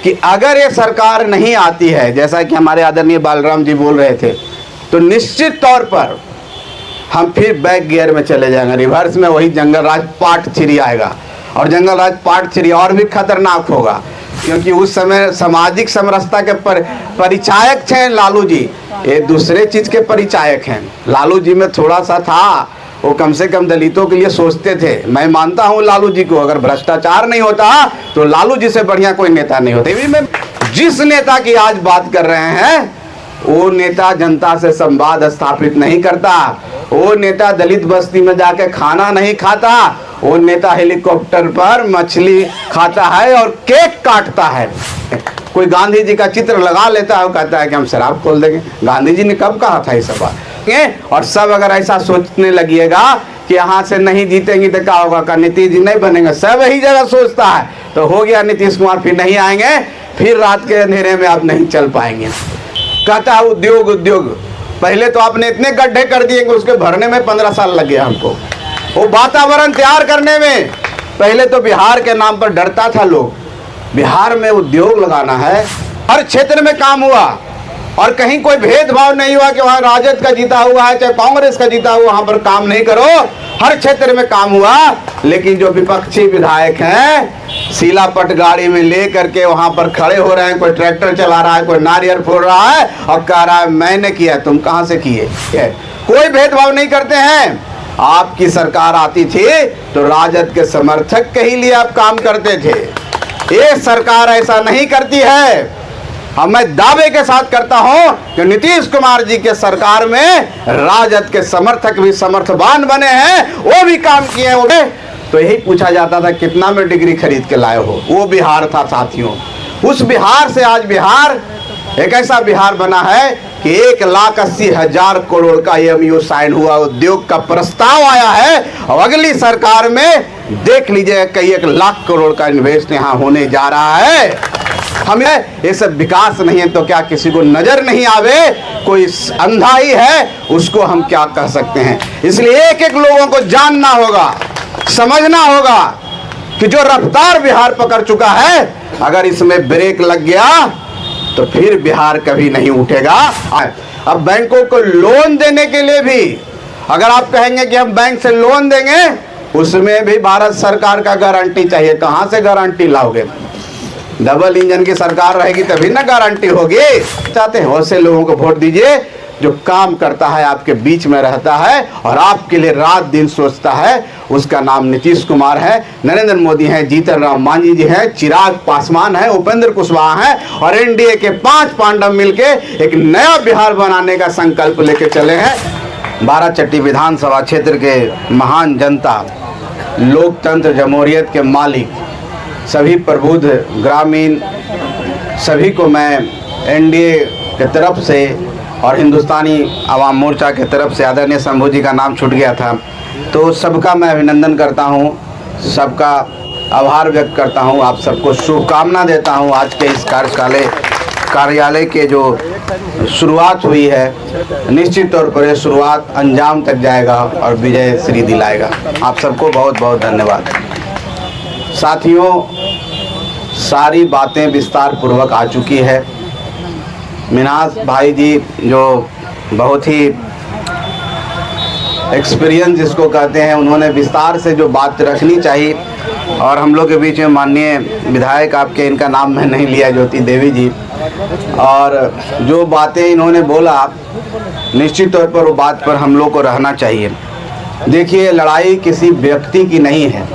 कि अगर ये सरकार नहीं आती है, जैसा कि हमारे आदरणीय बालराम जी बोल रहे थे, तो निश्चित तौर पर हम फिर बैक गियर में चले जाएंगे, रिवर्स में वही जंगल राज पार्ट 3 आएगा। और जंगल राज पार्ट 3 और भी खतरनाक होगा, क्योंकि उस समय सामाजिक समरसता के परिचायक थे लालू जी, ये दूसरे चीज के परिचायक हैं। लालू जी में थोड़ा सा था, वो कम से कम दलितों के लिए सोचते थे। मैं मानता हूँ लालू जी को, अगर भ्रष्टाचार नहीं होता तो लालू जी से बढ़िया कोई नेता नहीं होते। भी मैं जिस नेता की आज बात कर रहे हैं, वो नेता जनता से संवाद स्थापित नहीं करता, वो नेता दलित बस्ती में जाके खाना नहीं खाता, वो नेता हेलीकॉप्टर पर मछली खाता है और केक काटता है। कोई गांधी जी का चित्र लगा लेता है, वो कहता है कि हम शराब खोल देंगे। गांधी जी ने कब कहा था ये सब बात? और सब अगर ऐसा सोचने लगिएगा कि यहाँ से नहीं जीतेंगे तो क्या होगा, का नीतीश जी नहीं बनेंगे, सब यही जगह सोचता है, तो हो गया नीतीश कुमार फिर नहीं आएंगे, फिर रात के अंधेरे में आप नहीं चल पाएंगे। कहता है उद्योग उद्योग, पहले तो आपने इतने गड्ढे कर दिए कि उसके भरने में 15 साल लग गया हमको। वो वातावरण तैयार करने में पहले तो बिहार के नाम पर डरता था लोग। बिहार में उद्योग लगाना है, हर क्षेत्र में काम हुआ और कहीं कोई भेदभाव नहीं हुआ कि वहाँ राजद का जीता हुआ है चाहे कांग्रेस का जीता हुआ, वहाँ पर काम नहीं करो, हर क्षेत्र में काम हुआ। लेकिन जो विपक्षी विधायक हैं सीलापट गाड़ी में ले करके वहाँ पर खड़े हो रहे हैं, कोई ट्रैक्टर चला रहा है, कोई नारियल फोड़ रहा है और कह रहा है मैंने किया, तुम कहाँ से किए। कोई भेदभाव नहीं करते हैं। आपकी सरकार आती थी तो राजद के समर्थक के ही लिए आप काम करते थे। ये सरकार ऐसा नहीं करती है। हम मैं दावे के साथ करता हूं कि नीतीश कुमार जी के सरकार में राजद के समर्थक भी समर्थवान बने हैं, वो भी काम किए हैं। तो यही पूछा जाता था कितना में डिग्री खरीद के लाए हो, वो बिहार था साथियों। उस बिहार से आज बिहार एक ऐसा बिहार बना है कि 1,80,000 करोड़ का एमयू साइन हुआ, उद्योग का प्रस्ताव आया है और अगली सरकार में देख लीजिए कई 1 लाख करोड़ का इन्वेस्ट यहाँ होने जा रहा है। हमें ये सब विकास नहीं है तो क्या किसी को नजर नहीं आवे, कोई अंधा ही है, उसको हम क्या कह सकते हैं। इसलिए एक एक लोगों को जानना होगा, समझना होगा कि जो रफ्तार बिहार पकड़ चुका है, अगर इसमें ब्रेक लग गया तो फिर बिहार कभी नहीं उठेगा। अब बैंकों को लोन देने के लिए भी अगर आप कहेंगे कि हम बैंक से लोन देंगे, उसमें भी भारत सरकार का गारंटी चाहिए। कहाँ से गारंटी लाओगे? डबल इंजन की सरकार रहेगी तभी ना गारंटी होगी। चाहते हैं वैसे लोगों को वोट दीजिए जो काम करता है, आपके बीच में रहता है और आपके लिए रात दिन सोचता है। उसका नाम नीतीश कुमार है, नरेंद्र मोदी हैं, जीतन राम मांझी जी हैं, चिराग पासवान है, उपेंद्र कुशवाहा हैं और एनडीए के 5 पांडव मिलके एक नया बिहार बनाने का संकल्प लेके चले हैं। बाराचट्टी विधानसभा क्षेत्र के महान जनता, लोकतंत्र जमहूरियत के मालिक, सभी प्रबुद्ध ग्रामीण, सभी को मैं एनडीए के तरफ से और हिंदुस्तानी आवाम मोर्चा के तरफ से, आदरणीय शंभू जी का नाम छूट गया था, तो सबका मैं अभिनंदन करता हूं, सबका आभार व्यक्त करता हूं, आप सबको शुभकामना देता हूं। आज के इस कार्यालय के जो शुरुआत हुई है, निश्चित तौर पर ये शुरुआत अंजाम तक जाएगा और विजय श्री दिलाएगा। आप सबको बहुत बहुत धन्यवाद। साथियों, सारी बातें विस्तार पूर्वक आ चुकी है। मिन्हाज भाई जी जो बहुत ही एक्सपीरियंस जिसको कहते हैं, उन्होंने विस्तार से जो बात रखनी चाहिए। और हम लोग के बीच में माननीय विधायक आपके, इनका नाम मैं नहीं लिया, ज्योति देवी जी, और जो बातें इन्होंने बोला निश्चित तौर पर वो बात पर हम लोग को रहना चाहिए। देखिए, लड़ाई किसी व्यक्ति की नहीं है,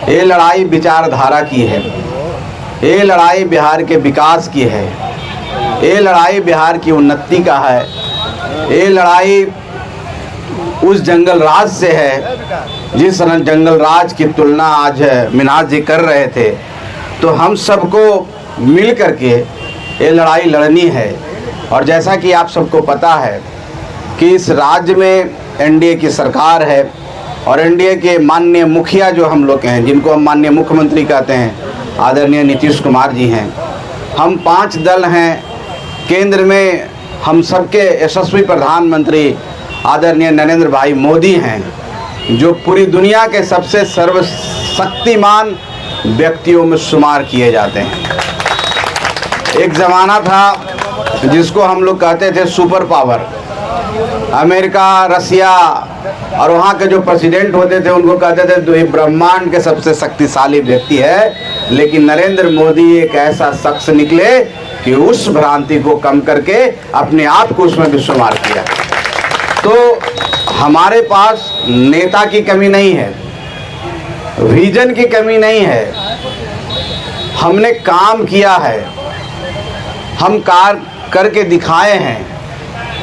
ये लड़ाई विचारधारा की है, ये लड़ाई बिहार के विकास की है, ये लड़ाई बिहार की उन्नति का है, ये लड़ाई उस जंगल राज से है जिस जंगल राज की तुलना आज मिन्हाज जी कर रहे थे। तो हम सबको मिल करके ये लड़ाई लड़नी है। और जैसा कि आप सबको पता है कि इस राज्य में एनडीए की सरकार है और एनडीए के माननीय मुखिया जो हम लोग हैं, जिनको हम माननीय मुख्यमंत्री कहते हैं, आदरणीय नीतीश कुमार जी हैं। हम 5 दल हैं। केंद्र में हम सबके यशस्वी प्रधानमंत्री आदरणीय नरेंद्र भाई मोदी हैं, जो पूरी दुनिया के सबसे सर्वशक्तिमान व्यक्तियों में शुमार किए जाते हैं। एक ज़माना था जिसको हम लोग कहते थे सुपर पावर। अमेरिका, रसिया और वहाँ के जो प्रेसिडेंट होते थे उनको कहते थे तो ये ब्रह्मांड के सबसे शक्तिशाली व्यक्ति है। लेकिन नरेंद्र मोदी एक ऐसा शख्स निकले कि उस भ्रांति को कम करके अपने आप को उसमें विश्वमार किया। तो हमारे पास नेता की कमी नहीं है, विजन की कमी नहीं है, हमने काम किया है, हम कार्य करके दिखाए हैं।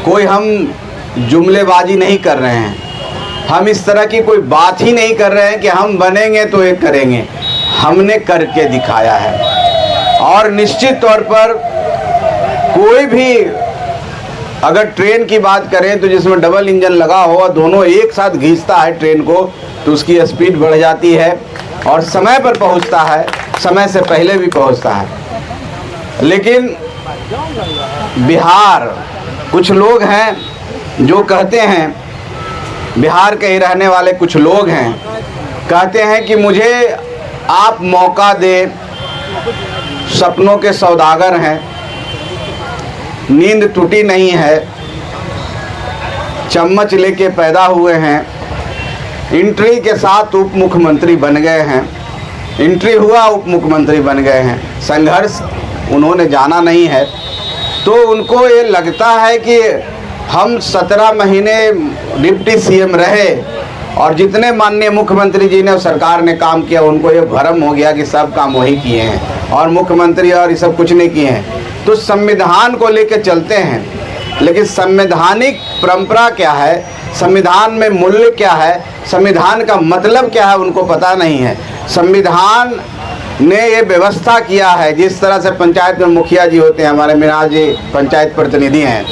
कोई हम जुमलेबाजी नहीं कर रहे हैं, हम इस तरह की कोई बात ही नहीं कर रहे हैं कि हम बनेंगे तो ये करेंगे, हमने करके दिखाया है। और निश्चित तौर पर कोई भी अगर ट्रेन की बात करें तो जिसमें डबल इंजन लगा हो, दोनों एक साथ घींचता है ट्रेन को, तो उसकी स्पीड बढ़ जाती है और समय पर पहुंचता है, समय से पहले भी पहुंचता है। लेकिन बिहार, कुछ लोग हैं जो कहते हैं, बिहार के ही रहने वाले कुछ लोग हैं, कहते हैं कि मुझे आप मौका दे, सपनों के सौदागर हैं, नींद टूटी नहीं है, चम्मच लेके पैदा हुए हैं, एंट्री के साथ उप मुख्यमंत्री बन गए हैं, एंट्री हुआ उप मुख्यमंत्री बन गए हैं, संघर्ष उन्होंने जाना नहीं है। तो उनको ये लगता है कि हम 17 महीने डिप्टी सीएम रहे और जितने माननीय मुख्यमंत्री जी ने और सरकार ने काम किया, उनको ये भ्रम हो गया कि सब काम वही किए हैं और मुख्यमंत्री और ये सब कुछ नहीं किए हैं। तो संविधान को लेकर चलते हैं, लेकिन संवैधानिक परंपरा क्या है, संविधान में मूल्य क्या है, संविधान का मतलब क्या है, उनको पता नहीं है। संविधान ने ये व्यवस्था किया है, जिस तरह से पंचायत में मुखिया जी होते हैं, हमारे मीना जी पंचायत प्रतिनिधि हैं,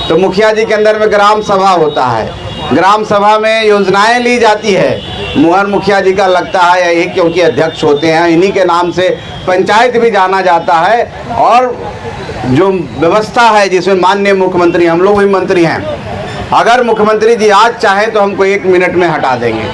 तो मुखिया जी के अंदर में ग्राम सभा होता है, ग्राम सभा में योजनाएं ली जाती है, मुहर मुखिया जी का लगता है यही, क्योंकि अध्यक्ष होते हैं, इन्हीं के नाम से पंचायत भी जाना जाता है। और जो व्यवस्था है जिसमें माननीय मुख्यमंत्री, हम लोग भी मंत्री हैं, अगर मुख्यमंत्री जी आज चाहें तो हमको 1 मिनट में हटा देंगे।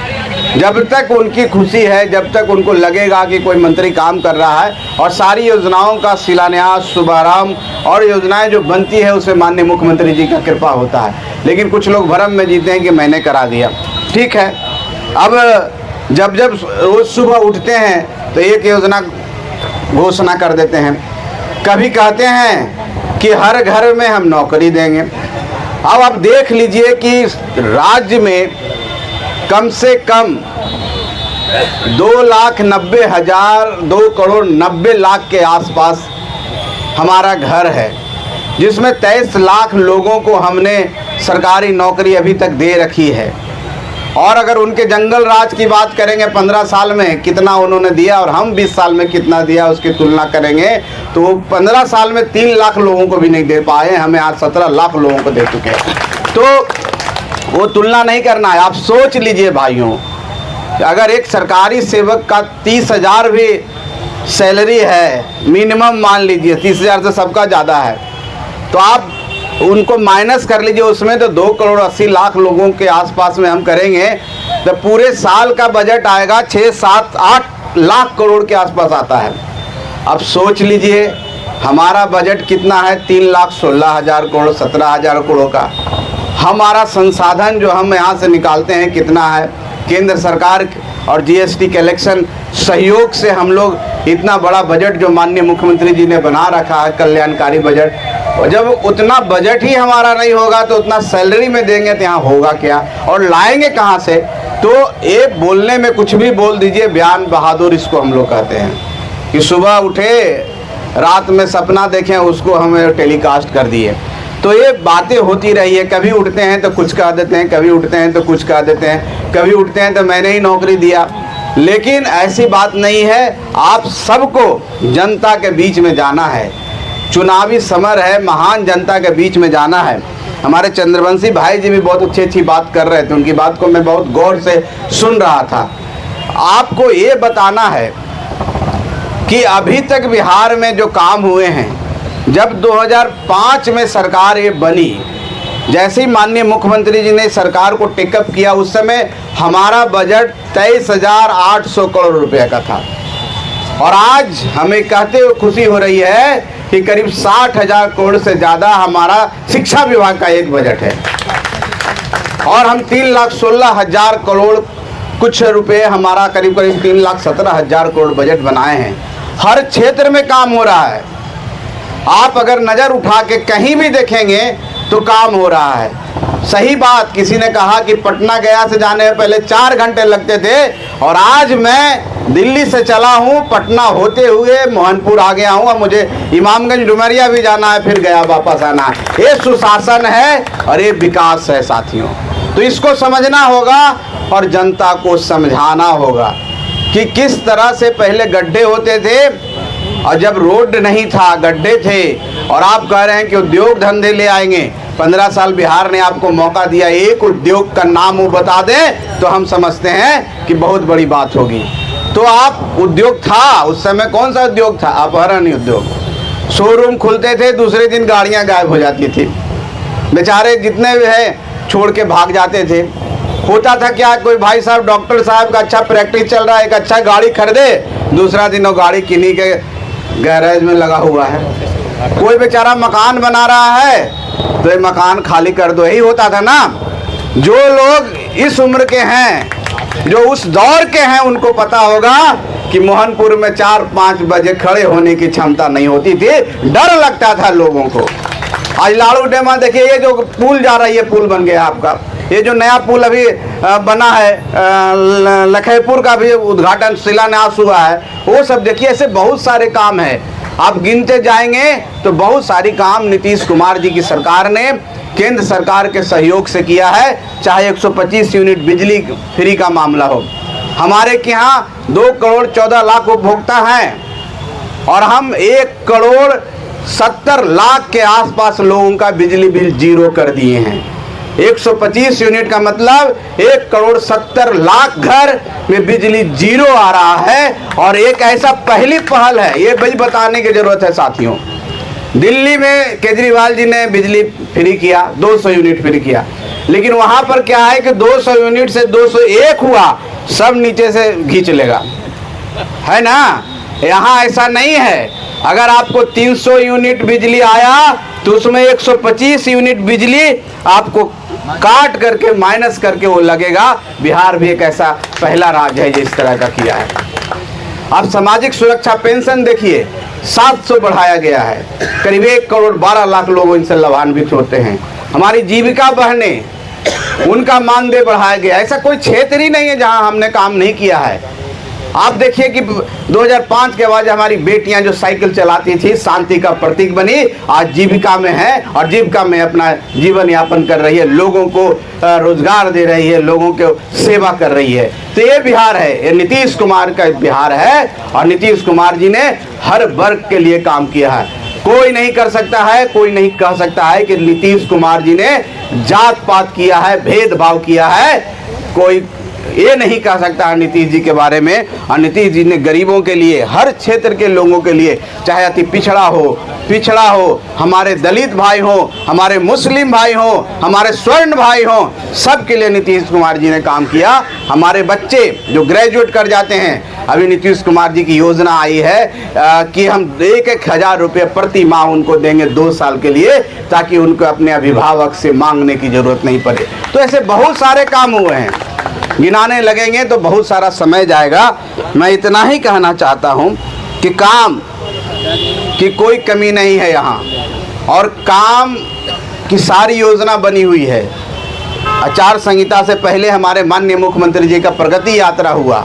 जब तक उनकी खुशी है, जब तक उनको लगेगा कि कोई मंत्री काम कर रहा है और सारी योजनाओं का शिलान्यास, शुभारंभ और योजनाएं जो बनती है उसमें माननीय मुख्यमंत्री जी का कृपा होता है। लेकिन कुछ लोग भ्रम में जीते हैं कि मैंने करा दिया। ठीक है, अब जब रोज़ सुबह उठते हैं तो एक योजना घोषणा कर देते हैं, कभी कहते हैं कि हर घर में हम नौकरी देंगे। अब आप देख लीजिए कि राज्य में कम से कम 2 करोड़ 90 लाख के आसपास हमारा घर है, जिसमें 23 लाख लोगों को हमने सरकारी नौकरी अभी तक दे रखी है। और अगर उनके जंगल राज की बात करेंगे, 15 साल में कितना उन्होंने दिया और हम 20 साल में कितना दिया, उसकी तुलना करेंगे तो वो 15 साल में 3 लाख लोगों को भी नहीं दे पाए, हमें आज 17 लाख लोगों को दे चुके हैं। तो वो तुलना नहीं करना है। आप सोच लीजिए भाइयों, अगर एक सरकारी सेवक का 30,000 भी सैलरी है, मिनिमम मान लीजिए 30,000 से सबका ज़्यादा है, तो आप उनको माइनस कर लीजिए, उसमें तो 2 करोड़ 80 लाख लोगों के आसपास में हम करेंगे तो पूरे साल का बजट आएगा 6, 7, 8 लाख करोड़ के आसपास आता है। अब सोच लीजिए हमारा बजट कितना है, 3,16,000 करोड़, 17,000 करोड़ का। हमारा संसाधन जो हम यहाँ से निकालते हैं कितना है, केंद्र सरकार और जीएसटी कलेक्शन सहयोग से हम लोग इतना बड़ा बजट जो माननीय मुख्यमंत्री जी ने बना रखा है, कल्याणकारी बजट, और जब उतना बजट ही हमारा नहीं होगा तो उतना सैलरी में देंगे तो यहाँ होगा क्या और लाएंगे कहाँ से। तो ये बोलने में कुछ भी बोल दीजिए, बयान बहादुर इसको हम लोग कहते हैं कि सुबह उठे रात में सपना देखें उसको हमें टेलीकास्ट कर दिए। तो ये बातें होती रही है, कभी उठते हैं तो कुछ कह देते हैं, कभी उठते हैं तो कुछ कह देते हैं, कभी उठते हैं तो मैंने ही नौकरी दिया। लेकिन ऐसी बात नहीं है, आप सबको जनता के बीच में जाना है, चुनावी समर है, महान जनता के बीच में जाना है। हमारे चंद्रवंशी भाई जी भी बहुत अच्छी बात कर रहे थे, उनकी बात को मैं बहुत गौर से सुन रहा था। आपको ये बताना है कि अभी तक बिहार में जो काम हुए हैं, जब 2005 में सरकार ये बनी, जैसे ही माननीय मुख्यमंत्री जी ने सरकार को टेकअप किया, उस समय हमारा बजट 23,800 करोड़ रुपए का था। और आज हमें कहते हुए खुशी हो रही है कि करीब 60,000 करोड़ से ज़्यादा हमारा शिक्षा विभाग का एक बजट है और हम 3,16,000 करोड़ कुछ रुपए हमारा करीब 3,17,000 करोड़ बजट बनाए हैं। हर क्षेत्र में काम हो रहा है। आप अगर नज़र उठा के कहीं भी देखेंगे तो काम हो रहा है। सही बात, किसी ने कहा कि पटना गया से जाने में पहले 4 घंटे लगते थे और आज मैं दिल्ली से चला हूँ, पटना होते हुए मोहनपुर आ गया हूँ, अब मुझे इमामगंज डुमरिया भी जाना है, फिर गया वापस आना है। ये सुशासन है और ये विकास है साथियों। तो इसको समझना होगा और जनता को समझाना होगा कि किस तरह से पहले गड्ढे होते थे और जब रोड नहीं था गड्ढे थे, और आप कह रहे हैं कि उद्योग धंधे ले आएंगे। 15 साल बिहार ने आपको मौका दिया, एक उद्योग का नाम वो बता दें तो हम समझते हैं कि बहुत बड़ी बात होगी। तो आप उद्योग था उस समय, कौन सा उद्योग था? अपहरण उद्योग। शोरूम खुलते थे, दूसरे दिन गाड़ियां गायब हो जाती थी, बेचारे जितने भी है छोड़ के भाग जाते थे। होता था क्या, कोई भाई साहब डॉक्टर साहब का अच्छा प्रैक्टिस चल रहा है, एक अच्छा गाड़ी खरीदे, दूसरा दिन वो गाड़ी किन्हीं के गैरेज में लगा हुआ है। कोई बेचारा मकान बना रहा है तो ये मकान खाली कर दो, यही होता था ना। जो लोग इस उम्र के हैं, जो उस दौर के हैं, उनको पता होगा कि मोहनपुर में 4-5 बजे खड़े होने की क्षमता नहीं होती थी, डर लगता था लोगों को। आज लाड़ू डैम देखिए, ये जो पुल जा रहा है, ये पुल बन गया आपका। ये जो नया पुल अभी बना है, लखीमपुर का भी उद्घाटन शिलान्यास हुआ है, वो सब देखिए। ऐसे बहुत सारे काम हैं, आप गिनते जाएंगे तो बहुत सारी काम नीतीश कुमार जी की सरकार ने केंद्र सरकार के सहयोग से किया है। चाहे 125 यूनिट बिजली फ्री का मामला हो, हमारे के यहाँ 2 करोड़ 14 लाख उपभोक्ता हैं और हम 1 करोड़ 70 लाख के आसपास लोगों का बिजली बिल जीरो कर दिए हैं। 125 यूनिट का मतलब 1 करोड़ 70 लाख घर में बिजली जीरो आ रहा है और एक ऐसा पहली पहल है, ये भी बताने की जरूरत है साथियों। दिल्ली में केजरीवाल जी ने बिजली फ्री किया, 200 यूनिट फ्री किया, लेकिन वहां पर क्या है कि 200 यूनिट से 201 हुआ, सब नीचे से खींच लेगा, है ना। यहाँ ऐसा नहीं है। अगर आपको 300 यूनिट बिजली आया तो उसमें 125 यूनिट बिजली आपको काट करके माइनस करके वो लगेगा। बिहार भी एक ऐसा पहला राज्य है जिस तरह का किया है। अब सामाजिक सुरक्षा पेंशन देखिए, 700 बढ़ाया गया है, करीब 1 करोड़ 12 लाख लोग इनसे लाभान्वित होते हैं। हमारी जीविका बहनें, उनका मानदेय बढ़ाया गया। ऐसा कोई क्षेत्र ही नहीं है जहां हमने काम नहीं किया है। आप देखिए कि 2005 के बाद हमारी बेटियां जो साइकिल चलाती थी, शांति का प्रतीक बनी, आज जीविका में है और जीविका में अपना जीवन यापन कर रही है, लोगों को रोजगार दे रही है, लोगों को सेवा कर रही है। तो ये बिहार है, ये नीतीश कुमार का बिहार है और नीतीश कुमार जी ने हर वर्ग के लिए काम किया है। कोई नहीं कर सकता है, कोई नहीं कह सकता है कि नीतीश कुमार जी ने जात पात किया है, भेदभाव किया है। कोई ये नहीं कह सकता है नीतीश जी के बारे में। और नीतीश जी ने गरीबों के लिए, हर क्षेत्र के लोगों के लिए, चाहे अति पिछड़ा हो, हमारे दलित भाई हो, हमारे मुस्लिम भाई हो, हमारे स्वर्ण भाई हो, सब के लिए नीतीश कुमार जी ने काम किया। हमारे बच्चे जो ग्रेजुएट कर जाते हैं, अभी नीतीश कुमार जी की योजना आई है कि हम 1-1 हज़ार रुपये प्रति माह उनको देंगे 2 साल के लिए, ताकि उनको अपने अभिभावक से मांगने की जरूरत नहीं पड़े। तो ऐसे बहुत सारे काम हुए हैं, गिनाने लगेंगे तो बहुत सारा समय जाएगा। मैं इतना ही कहना चाहता हूं कि काम की कोई कमी नहीं है यहाँ, और काम की सारी योजना बनी हुई है। आचार संहिता से पहले हमारे माननीय मुख्यमंत्री जी का प्रगति यात्रा हुआ।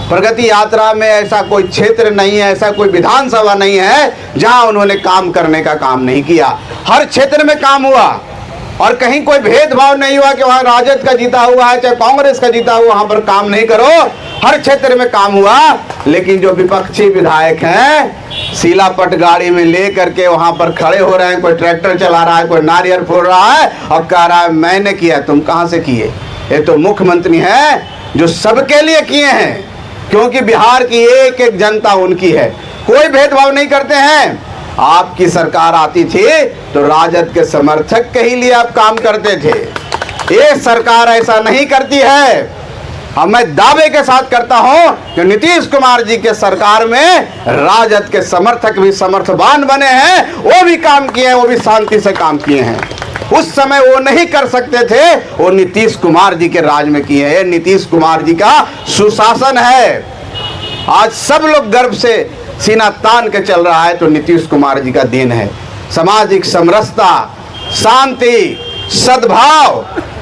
प्रगति यात्रा में ऐसा कोई क्षेत्र नहीं है, ऐसा कोई विधानसभा नहीं है जहां उन्होंने काम करने का काम नहीं किया। हर क्षेत्र में काम हुआ और कहीं कोई भेदभाव नहीं हुआ कि वहाँ राजद का जीता हुआ है चाहे कांग्रेस का जीता हुआ, वहाँ पर काम नहीं करो। हर क्षेत्र में काम हुआ। लेकिन जो विपक्षी विधायक हैं, सीलापट गाड़ी में ले करके वहाँ पर खड़े हो रहे हैं, कोई ट्रैक्टर चला रहा है, कोई नारियल फोड़ रहा है और कह रहा है मैंने किया। तुम कहाँ से किए? ये तो मुख्यमंत्री हैं जो सबके लिए किए हैं, क्योंकि बिहार की एक एक जनता उनकी है। कोई भेदभाव नहीं करते हैं। आपकी सरकार आती थी तो राजद के समर्थक के ही लिए आप काम करते थे। ये सरकार ऐसा नहीं करती है। अब मैं दावे के साथ करता हूं कि नीतीश कुमार जी के सरकार में राजद के समर्थक भी समर्थवान बने हैं, वो भी काम किए हैं, वो भी शांति से काम किए हैं। उस समय वो नहीं कर सकते थे, वो नीतीश कुमार जी के राज में किए हैं। नीतीश कुमार जी का सुशासन है। आज सब लोग गर्व से सीना तान के चल रहा है तो नीतीश कुमार जी का देन है। सामाजिक समरसता, शांति, सद्भाव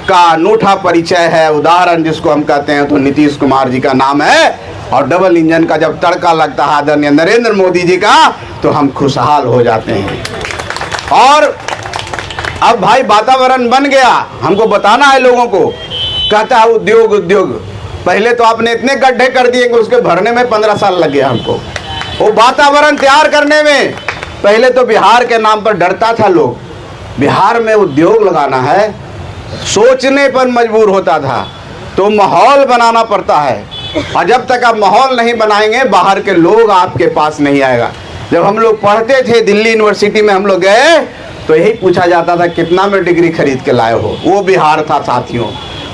का अनूठा परिचय है, उदाहरण जिसको हम कहते हैं तो नीतीश कुमार जी का नाम है। और डबल इंजन का जब तड़का लगता है आदरणीय नरेंद्र मोदी जी का तो हम खुशहाल हो जाते हैं। और अब भाई वातावरण बन गया, हमको बताना है लोगों को। कहता है उद्योग उद्योग, पहले तो आपने इतने गड्ढे कर दिए कि उसके भरने में 15 साल लग गया हमको। वो वातावरण तैयार करने में पहले तो बिहार के नाम पर डरता था लोग। बिहार में उद्योग लगाना है, सोचने पर मजबूर होता था। तो माहौल बनाना पड़ता है, और जब तक आप माहौल नहीं बनाएंगे बाहर के लोग आपके पास नहीं आएगा। जब हम लोग पढ़ते थे दिल्ली यूनिवर्सिटी में हम लोग गए तो यही पूछा जाता था कितना में डिग्री खरीद के लाए हो। वो बिहार था साथियों।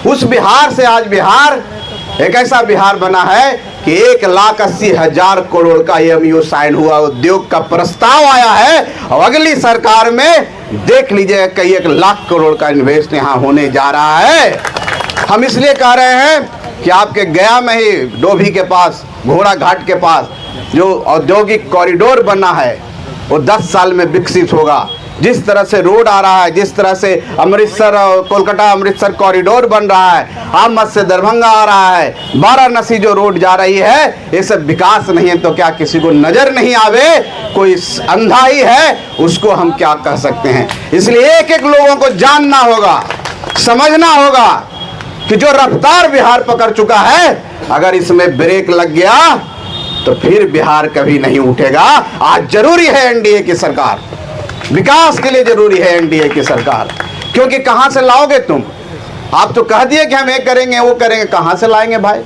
उस बिहार से आज बिहार एक ऐसा बिहार बना है कि 1,80,000 करोड़ का एमओयू साइन हुआ, उद्योग का प्रस्ताव आया है। और अगली सरकार में देख लीजिए कई 1 लाख करोड़ का इन्वेस्ट यहाँ होने जा रहा है। हम इसलिए कह रहे हैं कि आपके गया में ही डोभी के पास, घोड़ा घाट के पास जो औद्योगिक कॉरिडोर बना है वो 10 साल में विकसित होगा। जिस तरह से रोड आ रहा है, जिस तरह से अमृतसर और कोलकाता अमृतसर कॉरिडोर बन रहा है, आमद से दरभंगा आ रहा है, वाराणसी जो रोड जा रही है, ये सब विकास नहीं है तो क्या किसी को नजर नहीं आवे? कोई अंधा ही है, उसको हम क्या कह सकते हैं? इसलिए एक एक लोगों को जानना होगा, समझना होगा कि जो रफ्तार बिहार पकड़ चुका है, अगर इसमें ब्रेक लग गया तो फिर बिहार कभी नहीं उठेगा। आज जरूरी है एनडीए की सरकार, विकास के लिए जरूरी है एनडीए की सरकार। क्योंकि कहां से लाओगे तुम? आप तो कह दिए कि हम ये करेंगे वो करेंगे, कहां से लाएंगे भाई?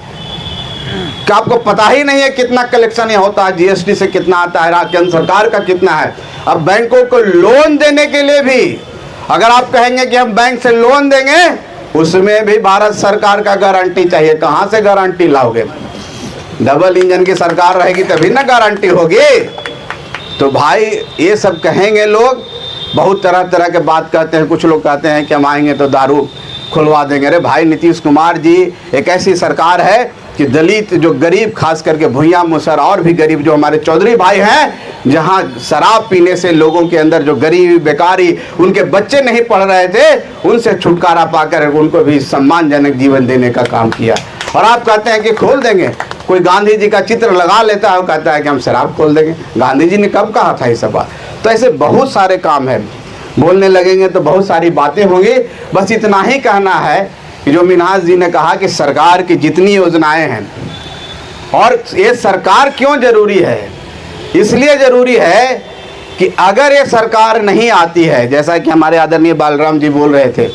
क्या आपको पता ही नहीं है कितना कलेक्शन यहाँ होता है? जीएसटी से कितना आता है, केंद्र सरकार का कितना है? अब बैंकों को लोन देने के लिए भी अगर आप कहेंगे कि हम बैंक से लोन देंगे, उसमें भी भारत सरकार का गारंटी चाहिए। कहां से गारंटी लाओगे? डबल इंजन की सरकार रहेगी तभी ना गारंटी होगी। तो भाई ये सब कहेंगे लोग, बहुत तरह तरह के बात कहते हैं। कुछ लोग कहते हैं कि हम आएंगे तो दारू खुलवा देंगे। अरे भाई, नीतीश कुमार जी एक ऐसी सरकार है कि दलित जो गरीब, खास करके भुइयां मुसर और भी गरीब जो हमारे चौधरी भाई हैं, जहां शराब पीने से लोगों के अंदर जो गरीबी, बेकारी, उनके बच्चे नहीं पढ़ रहे थे, उनसे छुटकारा पाकर उनको भी सम्मानजनक जीवन देने का काम किया। और आप कहते हैं कि खोल देंगे। कोई गांधी जी का चित्र लगा लेता है और कहता है कि हम शराब खोल देंगे। गांधी जी ने कब कहा था ये सब बात? तो ऐसे बहुत सारे काम हैं, बोलने लगेंगे तो बहुत सारी बातें होंगी। बस इतना ही कहना है कि जो मिन्हाज जी ने कहा कि सरकार की जितनी योजनाएं हैं, और ये सरकार क्यों जरूरी है? इसलिए जरूरी है कि अगर ये सरकार नहीं आती है, जैसा कि हमारे आदरणीय बालराम जी बोल रहे थे,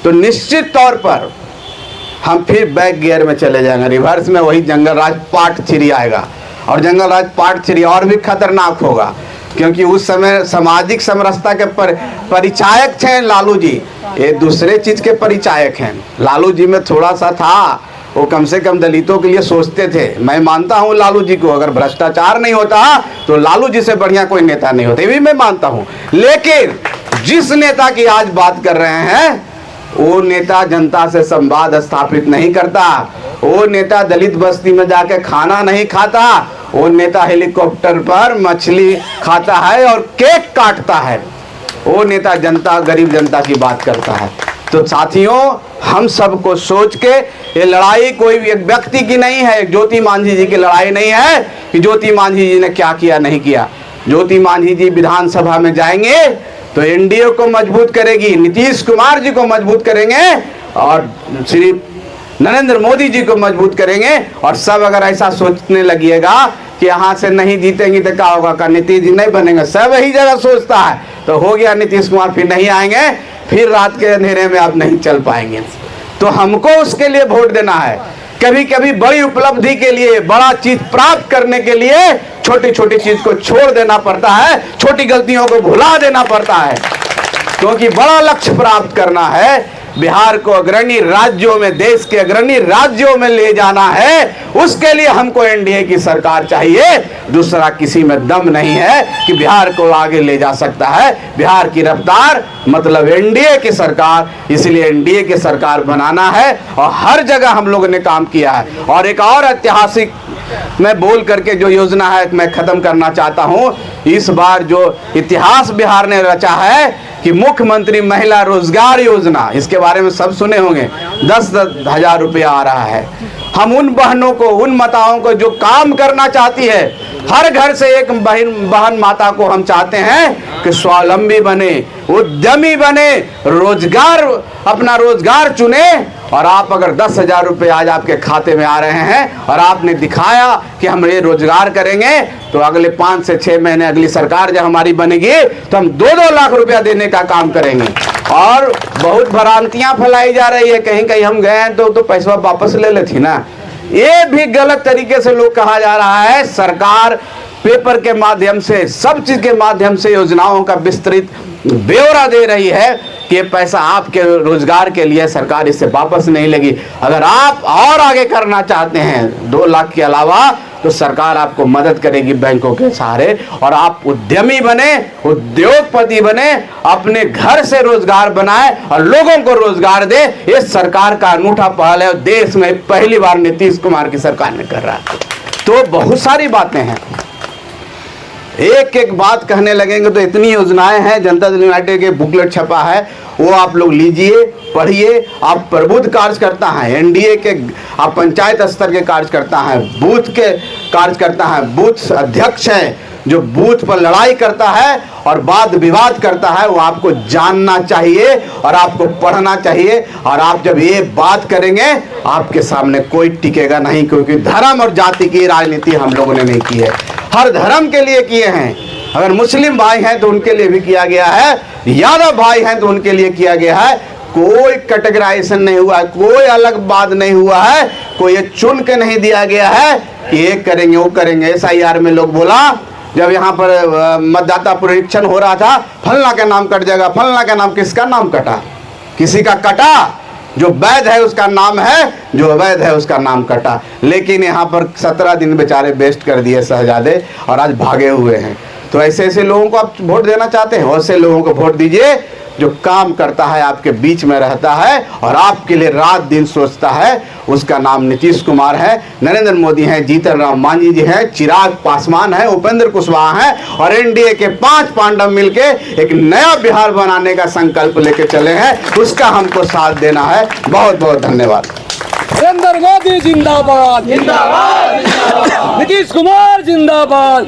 तो निश्चित तौर पर हम फिर बैक गियर में चले जाएंगे, रिवर्स में। वही जंगल राज पार्ट 3 आएगा, और जंगल राज पार्ट 3 और भी खतरनाक होगा। क्योंकि उस समय सामाजिक समरसता के परिचायक थे लालू जी, ये दूसरे चीज के परिचायक हैं। लालू जी में थोड़ा सा था, वो कम से कम दलितों के लिए सोचते थे। मैं मानता हूँ लालू जी को, अगर भ्रष्टाचार नहीं होता तो लालू जी से बढ़िया कोई नेता नहीं होता, ये भी मैं मानता हूँ। लेकिन जिस नेता की आज बात कर रहे हैं, वो नेता जनता से संवाद स्थापित नहीं करता। वो नेता दलित बस्ती में जाके खाना नहीं खाता। वो नेता हेलीकॉप्टर पर मछली खाता है और केक काटता है। वो नेता जनता, गरीब जनता की बात करता है। तो साथियों, हम सबको सोच के, ये लड़ाई कोई एक व्यक्ति की नहीं है, ज्योति मांझी जी की लड़ाई नहीं है कि ज्योति मांझी जी ने क्या किया नहीं किया। ज्योति मांझी जी विधानसभा में जाएंगे तो एनडीए को मजबूत करेगी, नीतीश कुमार जी को मजबूत करेंगे और श्री नरेंद्र मोदी जी को मजबूत करेंगे। और सब अगर ऐसा सोचने लगिएगा कि यहाँ से नहीं जीतेंगे तो क्या होगा, का नीतीश जी नहीं बनेंगे, सब यही जगह सोचता है, तो हो गया नीतीश कुमार फिर नहीं आएंगे, फिर रात के अंधेरे में आप नहीं चल पाएंगे। तो हमको उसके लिए वोट देना है। कभी कभी बड़ी उपलब्धि के लिए, बड़ा चीज प्राप्त करने के लिए छोटी छोटी चीज को छोड़ देना पड़ता है, छोटी गलतियों को भुला देना पड़ता है। क्योंकि बड़ा लक्ष्य प्राप्त करना है, बिहार को अग्रणी राज्यों में, देश के अग्रणी राज्यों में ले जाना है, उसके लिए हमको एनडीए की सरकार चाहिए। दूसरा किसी में दम नहीं है कि बिहार को आगे ले जा सकता है। बिहार की रफ्तार मतलब एनडीए की सरकार, इसलिए एनडीए की सरकार बनाना है और हर जगह हम लोगों ने काम किया है। और एक और ऐतिहासिक मैं बोल करके जो योजना है मैं खत्म करना चाहता हूं। इस बार जो इतिहास बिहार ने रचा है कि मुख्यमंत्री महिला रोजगार योजना, इसके बारे में सब सुने होंगे, 10,000 रुपया आ रहा है। हम उन बहनों को, उन माताओं को जो काम करना चाहती है, हर घर से एक बहन माता को हम चाहते हैं कि स्वावलंबी बने, उद्यमी बने, रोजगार, अपना रोजगार चुने। और आप अगर 10,000 रुपये आज आपके खाते में आ रहे हैं और आपने दिखाया कि हम ये रोजगार करेंगे, तो अगले 5 से 6 महीने अगली सरकार जब हमारी बनेगी तो हम 2-2 लाख रुपया देने का काम करेंगे। और बहुत भ्रांतियां फैलाई जा रही है, कहीं कहीं हम गए हैं तो पैसा वापस ले लेती ना, ये भी गलत तरीके से लोग कहा जा रहा है। सरकार पेपर के माध्यम से, सब चीज के माध्यम से योजनाओं का विस्तृत ब्यौरा दे रही है कि ये पैसा आपके रोजगार के लिए, सरकार इससे वापस नहीं लेगी। अगर आप और आगे करना चाहते हैं 2 लाख के अलावा, तो सरकार आपको मदद करेगी बैंकों के सहारे, और आप उद्यमी बने, उद्योगपति बने, अपने घर से रोजगार बनाए और लोगों को रोजगार दे। ये सरकार का अनूठा पहल है और देश में पहली बार नीतीश कुमार की सरकार ने कर रहा है। तो बहुत सारी बातें हैं, एक एक बात कहने लगेंगे तो इतनी योजनाएं हैं। जनता दल यूनाइटेड के बुकलेट छपा है, वो आप लोग लीजिए, पढ़िए। आप प्रबुद्ध कार्यकर्ता हैं, एनडीए के, आप पंचायत स्तर के कार्यकर्ता हैं, बूथ के कार्यकर्ता हैं, बूथ अध्यक्ष हैं, जो बूथ पर लड़ाई करता है और वाद विवाद करता है, वो आपको जानना चाहिए और आपको पढ़ना चाहिए। और आप जब ये बात करेंगे, आपके सामने कोई टिकेगा नहीं, क्योंकि धर्म और जाति की राजनीति हम लोगों ने नहीं की है, हर धर्म के लिए किए हैं। अगर मुस्लिम भाई हैं तो उनके लिए भी किया गया है, यादव भाई हैं तो उनके लिए किया गया है। कोई कैटेगराइजेशन नहीं हुआ है, कोई अलग बात नहीं हुआ है, कोई ये चुन के नहीं दिया गया है कि ये करेंगे वो करेंगे। SIR में लोग बोला, जब यहाँ पर मतदाता परीक्षण हो रहा था, फलना का नाम कट जाएगा, फलना का नाम, किसका नाम कटा? किसी का कटा? जो वैध है उसका नाम है, जो अवैध है उसका नाम कटा। लेकिन यहाँ पर 17 दिन बेचारे वेस्ट कर दिए शहजादे और आज भागे हुए हैं। तो ऐसे ऐसे लोगों को आप वोट देना चाहते हैं, वैसे लोगों को वोट दीजिए जो काम करता है, आपके बीच में रहता है और आपके लिए रात दिन सोचता है। उसका नाम नीतीश कुमार है, नरेंद्र मोदी हैं, जीतन राम मांझी जी हैं, चिराग पासवान है, उपेंद्र कुशवाहा हैं, और एनडीए के 5 पांडव मिलके एक नया बिहार बनाने का संकल्प लेके चले हैं। उसका हमको साथ देना है। बहुत बहुत धन्यवाद। नरेंद्र मोदी जिंदाबाद, नीतीश कुमार जिंदाबाद।